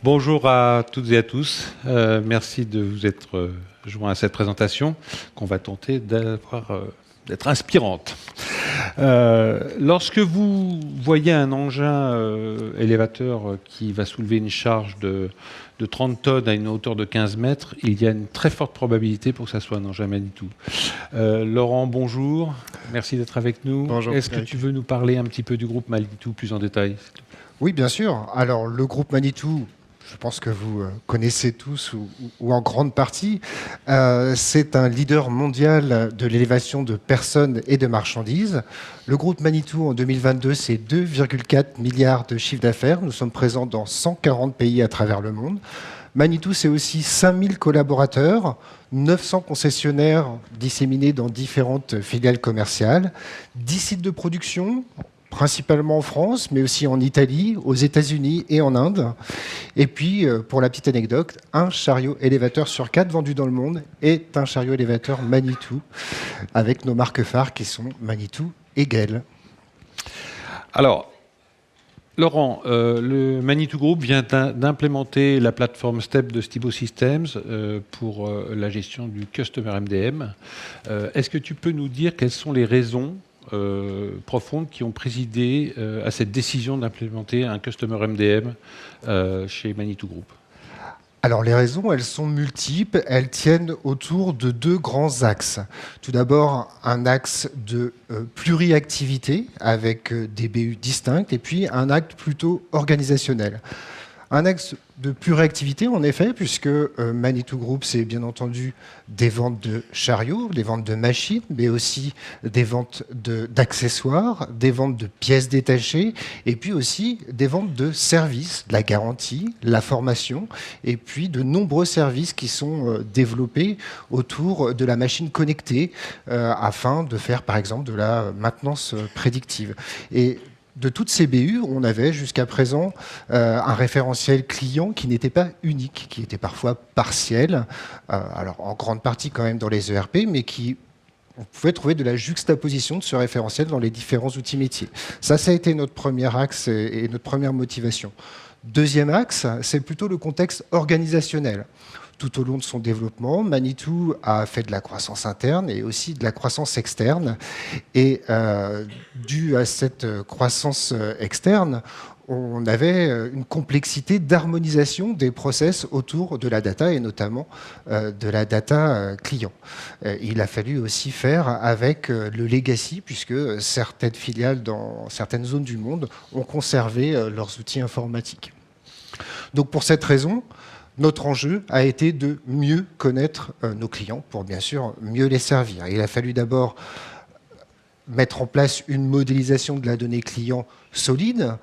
Bonjour à toutes et à tous. Merci de vous être joints à cette présentation qu'on va tenter d'être inspirante. Lorsque vous voyez un engin élévateur qui va soulever une charge de 30 tonnes à une hauteur de 15 mètres, il y a une très forte probabilité pour que ça soit un engin Manitou. Laurent, bonjour. Merci d'être avec nous. Bonjour. Est-ce que tu veux nous parler un petit peu du groupe Manitou plus en détail? Oui, bien sûr. Alors, le groupe Manitou, je pense que vous connaissez tous ou en grande partie, c'est un leader mondial de l'élévation de personnes et de marchandises. Le groupe Manitou, en 2022, c'est 2,4 milliards de chiffre d'affaires. Nous sommes présents dans 140 pays à travers le monde. Manitou, c'est aussi 5000 collaborateurs, 900 concessionnaires disséminés dans différentes filiales commerciales, 10 sites de production, principalement en France, mais aussi en Italie, aux États-Unis et en Inde. Et puis, pour la petite anecdote, un chariot élévateur sur 4 vendus dans le monde est un chariot élévateur Manitou, avec nos marques phares qui sont Manitou et Gale. Alors, Laurent, le Manitou Group vient d'implémenter la plateforme STEP de Stibo Systems pour la gestion du Customer MDM. Est-ce que tu peux nous dire quelles sont les raisons profondes qui ont présidé à cette décision d'implémenter un Customer MDM chez Manitou Group? Alors les raisons, elles sont multiples, elles tiennent autour de deux grands axes. Tout d'abord, un axe de pluriactivité avec des BU distincts et puis un acte plutôt organisationnel. Un axe de pure activité, en effet, puisque Manitou Group, c'est bien entendu des ventes de chariots, des ventes de machines, mais aussi des ventes d'accessoires, des ventes de pièces détachées, et puis aussi des ventes de services, de la garantie, la formation, et puis de nombreux services qui sont développés autour de la machine connectée, afin de faire, par exemple, de la maintenance prédictive. Et de toutes ces BU, on avait jusqu'à présent un référentiel client qui n'était pas unique, qui était parfois partiel, alors en grande partie quand même dans les ERP, mais on pouvait trouver de la juxtaposition de ce référentiel dans les différents outils métiers. Ça a été notre premier axe et notre première motivation. Deuxième axe, c'est plutôt le contexte organisationnel. Tout au long de son développement, Manitou a fait de la croissance interne et aussi de la croissance externe. Et dû à cette croissance externe, on avait une complexité d'harmonisation des process autour de la data et notamment de la data client. Il a fallu aussi faire avec le legacy puisque certaines filiales dans certaines zones du monde ont conservé leurs outils informatiques. Donc pour cette raison, notre enjeu a été de mieux connaître nos clients pour bien sûr mieux les servir. Il a fallu d'abord mettre en place une modélisation de la donnée client solide,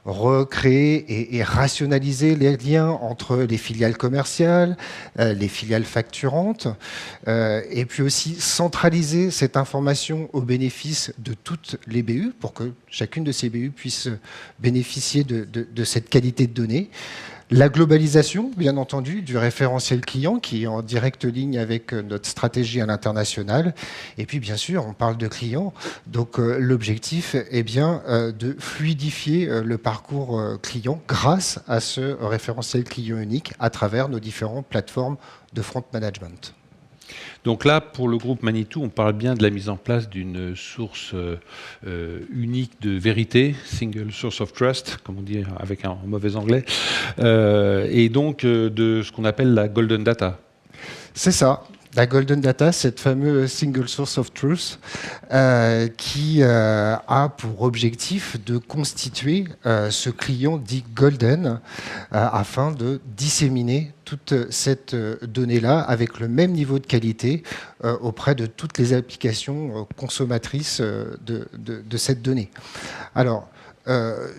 recréer et rationaliser les liens entre les filiales commerciales, les filiales facturantes, et puis aussi centraliser cette information au bénéfice de toutes les BU pour que chacune de ces BU puisse bénéficier de cette qualité de données. La globalisation, bien entendu, du référentiel client qui est en directe ligne avec notre stratégie à l'international. Et puis, bien sûr, on parle de clients. Donc, l'objectif est bien de fluidifier le parcours client grâce à ce référentiel client unique à travers nos différentes plateformes de front management. Donc là, pour le groupe Manitou, on parle bien de la mise en place d'une source unique de vérité, single source of trust, comme on dit avec un mauvais anglais, et donc de ce qu'on appelle la golden data. C'est ça. La Golden Data, cette fameuse Single Source of Truth, qui a pour objectif de constituer ce client dit Golden afin de disséminer toute cette donnée-là avec le même niveau de qualité auprès de toutes les applications consommatrices de cette donnée. Alors,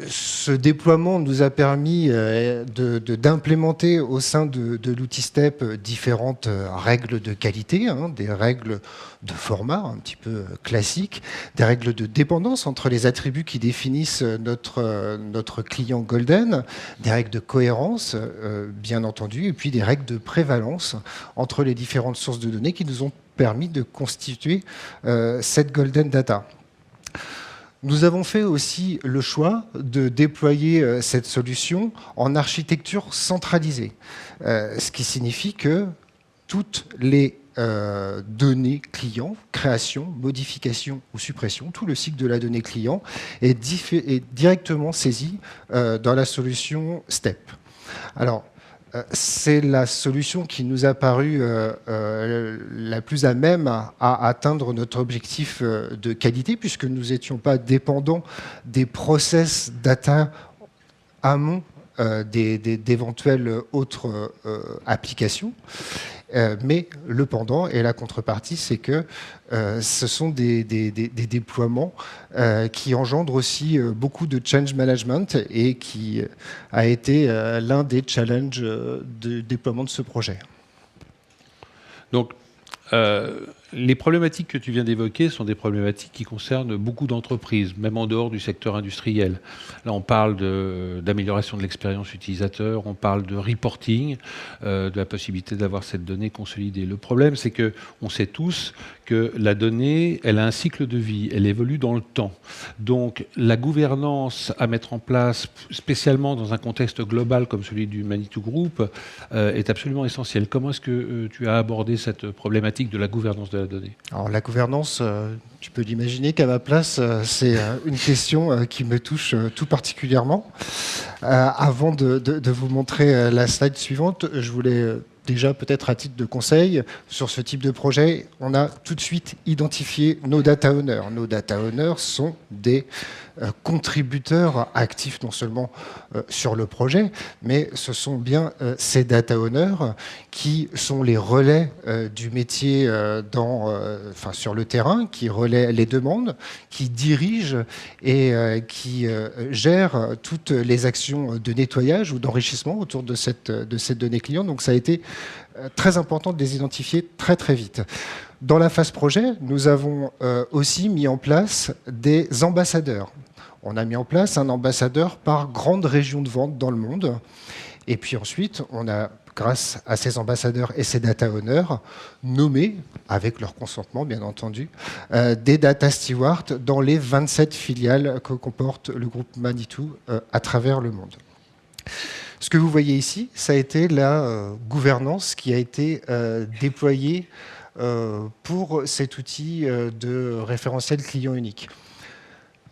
ce déploiement nous a permis d'implémenter au sein de l'outil STEP différentes règles de qualité, des règles de format un petit peu classiques, des règles de dépendance entre les attributs qui définissent notre client Golden, des règles de cohérence, bien entendu, et puis des règles de prévalence entre les différentes sources de données qui nous ont permis de constituer cette Golden Data. Nous avons fait aussi le choix de déployer cette solution en architecture centralisée, ce qui signifie que toutes les données clients, création, modification ou suppression, tout le cycle de la donnée client est directement saisi dans la solution STEP. Alors, c'est la solution qui nous a paru la plus à même à atteindre notre objectif de qualité, puisque nous n'étions pas dépendants des process data amont d'éventuelles autres applications. Mais le pendant et la contrepartie, c'est que ce sont des déploiements qui engendrent aussi beaucoup de change management et qui a été l'un des challenges de déploiement de ce projet. Donc, les problématiques que tu viens d'évoquer sont des problématiques qui concernent beaucoup d'entreprises, même en dehors du secteur industriel. Là, on parle d'amélioration de l'expérience utilisateur, on parle de reporting, de la possibilité d'avoir cette donnée consolidée. Le problème, c'est qu'on sait tous que la donnée, elle a un cycle de vie, elle évolue dans le temps. Donc, la gouvernance à mettre en place, spécialement dans un contexte global comme celui du Manitou Group, est absolument essentielle. Comment est-ce que tu as abordé cette problématique de la gouvernance de la donnée? Alors, la gouvernance, tu peux l'imaginer qu'à ma place, c'est une question qui me touche tout particulièrement. Avant de vous montrer la slide suivante, je voulais déjà peut-être à titre de conseil, sur ce type de projet, on a tout de suite identifié nos data owners. Nos data owners sont des contributeurs actifs non seulement sur le projet, mais ce sont bien ces data owners qui sont les relais du métier sur le terrain, qui relaient les demandes, qui dirigent et qui gèrent toutes les actions de nettoyage ou d'enrichissement autour de cette donnée client. Donc ça a été très important de les identifier très très vite. Dans la phase projet, nous avons aussi mis en place des ambassadeurs. On a mis en place un ambassadeur par grande région de vente dans le monde. Et puis ensuite, on a, grâce à ces ambassadeurs et ces data owners, nommé, avec leur consentement bien entendu, des data stewards dans les 27 filiales que comporte le groupe Manitou à travers le monde. Ce que vous voyez ici, ça a été la gouvernance qui a été déployée pour cet outil de référentiel client unique.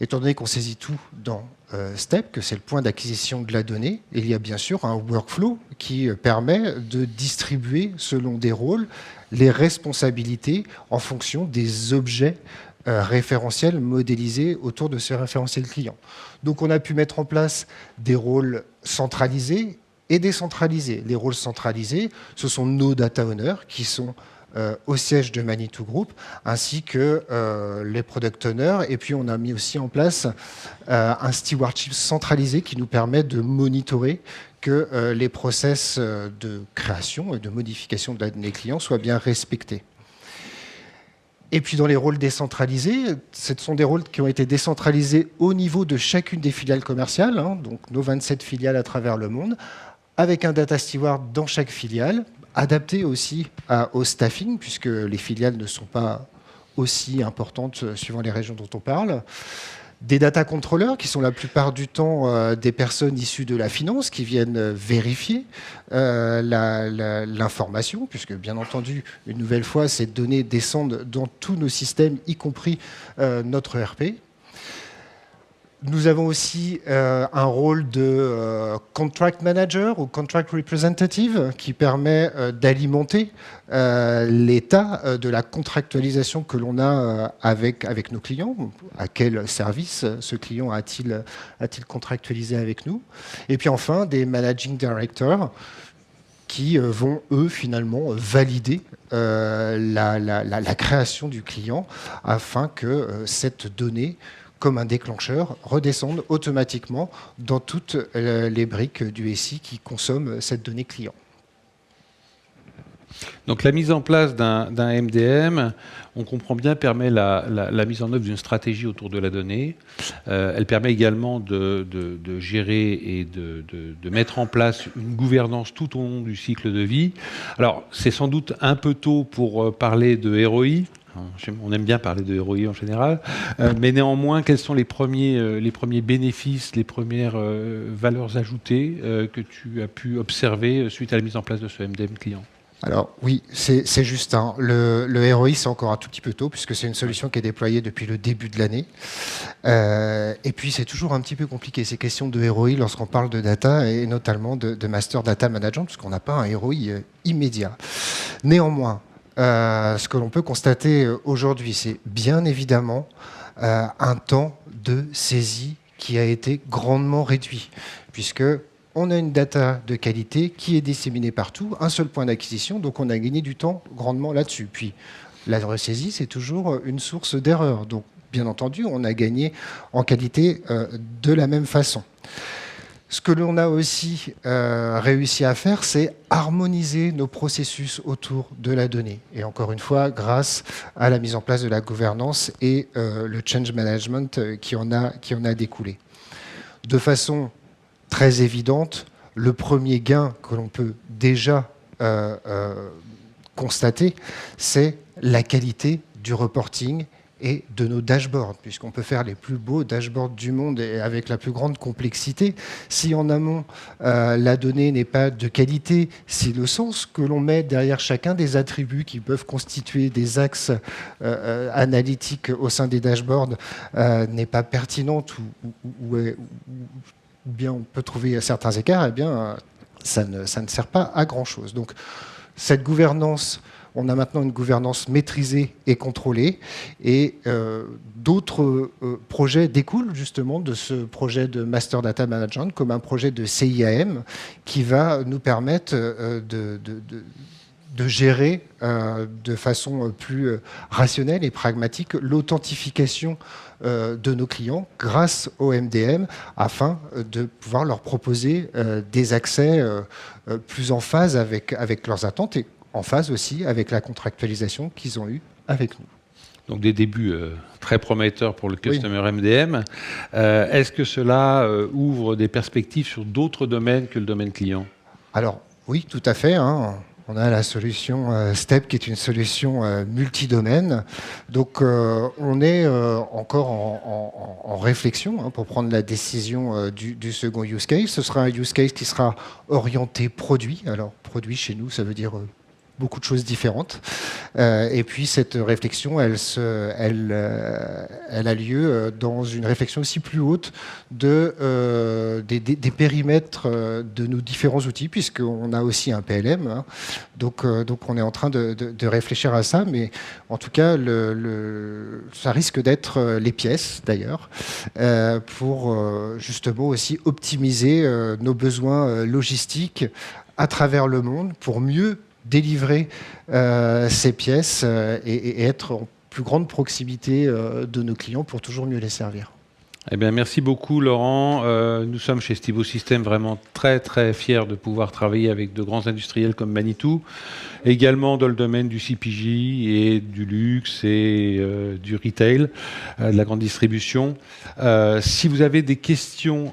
Étant donné qu'on saisit tout dans STEP, que c'est le point d'acquisition de la donnée, il y a bien sûr un workflow qui permet de distribuer selon des rôles les responsabilités en fonction des objets référentiels modélisés autour de ce référentiel client. Donc on a pu mettre en place des rôles centralisés et décentralisés. Les rôles centralisés, ce sont nos data owners qui sont au siège de Manitou Group, ainsi que les product owners. Et puis on a mis aussi en place un stewardship centralisé qui nous permet de monitorer que les process de création et de modification de la donnée client soient bien respectés. Et puis dans les rôles décentralisés, ce sont des rôles qui ont été décentralisés au niveau de chacune des filiales commerciales, donc nos 27 filiales à travers le monde, avec un data steward dans chaque filiale, adapté aussi au staffing, puisque les filiales ne sont pas aussi importantes suivant les régions dont on parle. Des data controllers, qui sont la plupart du temps des personnes issues de la finance, qui viennent vérifier l'information, puisque bien entendu, une nouvelle fois, ces données descendent dans tous nos systèmes, y compris notre ERP. Nous avons aussi un rôle de contract manager ou contract representative qui permet d'alimenter l'état de la contractualisation que l'on a avec nos clients. À quel service ce client a-t-il contractualisé avec nous? Et puis enfin, des managing directors qui vont, eux, finalement, valider la création du client afin que cette donnée, comme un déclencheur, redescendent automatiquement dans toutes les briques du SI qui consomment cette donnée client. Donc la mise en place d'un MDM, on comprend bien, permet la mise en œuvre d'une stratégie autour de la donnée. Elle permet également de gérer et de mettre en place une gouvernance tout au long du cycle de vie. Alors c'est sans doute un peu tôt pour parler de ROI. On aime bien parler de ROI en général, mais néanmoins, quels sont les premiers bénéfices, les premières valeurs ajoutées que tu as pu observer suite à la mise en place de ce MDM client? Alors oui, c'est juste. Hein. Le ROI, c'est encore un tout petit peu tôt, puisque c'est une solution qui est déployée depuis le début de l'année. Et puis, c'est toujours un petit peu compliqué, ces questions de ROI, lorsqu'on parle de data, et notamment de Master Data Management, puisqu'on n'a pas un ROI immédiat. Néanmoins, ce que l'on peut constater aujourd'hui, c'est bien évidemment un temps de saisie qui a été grandement réduit, puisque on a une data de qualité qui est disséminée partout, un seul point d'acquisition, donc on a gagné du temps grandement là-dessus. Puis la ressaisie, c'est toujours une source d'erreur. Donc bien entendu, on a gagné en qualité de la même façon. Ce que l'on a aussi réussi à faire, c'est harmoniser nos processus autour de la donnée. Et encore une fois, grâce à la mise en place de la gouvernance et le change management qui en a découlé. De façon très évidente, le premier gain que l'on peut déjà constater, c'est la qualité du reporting et de nos dashboards, puisqu'on peut faire les plus beaux dashboards du monde et avec la plus grande complexité. Si en amont, la donnée n'est pas de qualité, si le sens que l'on met derrière chacun des attributs qui peuvent constituer des axes analytiques au sein des dashboards n'est pas pertinente ou bien on peut trouver certains écarts, eh bien, ça ne sert pas à grand-chose. Donc, cette gouvernance, on a maintenant une gouvernance maîtrisée et contrôlée, et d'autres projets découlent justement de ce projet de Master Data Management, comme un projet de CIAM qui va nous permettre de gérer de façon plus rationnelle et pragmatique l'authentification de nos clients grâce au MDM afin de pouvoir leur proposer des accès plus en phase avec leurs attentes et en phase aussi avec la contractualisation qu'ils ont eue avec nous. Donc des débuts très prometteurs pour le Customer MDM. Est-ce que cela ouvre des perspectives sur d'autres domaines que le domaine client? Alors oui, tout à fait. Hein. On a la solution STEP qui est une solution multidomaine. Donc on est encore en réflexion hein, pour prendre la décision du second use case. Ce sera un use case qui sera orienté produit. Alors produit chez nous, ça veut dire beaucoup de choses différentes. Et puis cette réflexion, elle a lieu dans une réflexion aussi plus haute des périmètres de nos différents outils, puisqu'on a aussi un PLM. Hein. Donc on est en train de réfléchir à ça, mais en tout cas, ça risque d'être les pièces, d'ailleurs, pour justement aussi optimiser nos besoins logistiques à travers le monde, pour mieux délivrer ces pièces et être en plus grande proximité de nos clients pour toujours mieux les servir. Eh bien, merci beaucoup, Laurent. Nous sommes chez Stibo Systems vraiment très, très fiers de pouvoir travailler avec de grands industriels comme Manitou, également dans le domaine du CPG et du luxe et du retail, de la grande distribution. Si vous avez des questions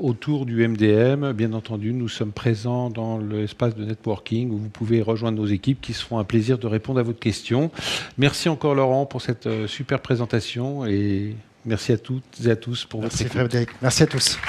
autour du MDM, bien entendu, nous sommes présents dans l'espace de networking où vous pouvez rejoindre nos équipes qui se feront un plaisir de répondre à votre question. Merci encore, Laurent, pour cette super présentation et merci à toutes et à tous pour votre écoute. Merci Frédéric. Merci à tous.